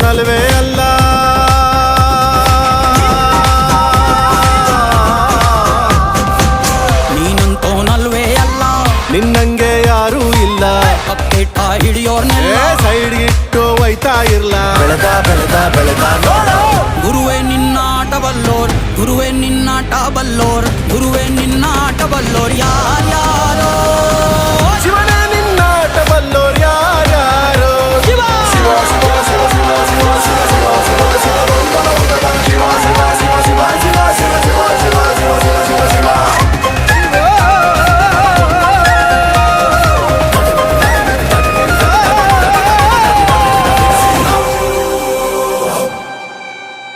ನೀನಂತೋನಲ್ವೇ ಅಲ್ಲ. ನೀನಂತೋನಲ್ವೇ ಅಲ್ಲ, ನಿನ್ನಂಗೆ ಯಾರೂ ಇಲ್ಲ. ಕಪ್ಪೆಟ್ಟ ಹಿಡಿಯೋರ್ನೆಲ್ಲ ಸೈಡ್ ಇಟ್ಟು ಒಯ್ತಾ ಇರ್ಲ. ಬೆಳೆದ ಬೆಳೆದ ಬೆಳೆದ ನೋಡು. ಗುರುವೇ ನಿನ್ನಾಟ ಬಲ್ಲೋರ್, ಗುರುವೇ ನಿನ್ನಾಟ ಬಲ್ಲೋರ್, ಗುರುವೇ ನಿನ್ನಾಟ ಬಲ್ಲೋರ್ ಯಾರ್ಯಾರೋ.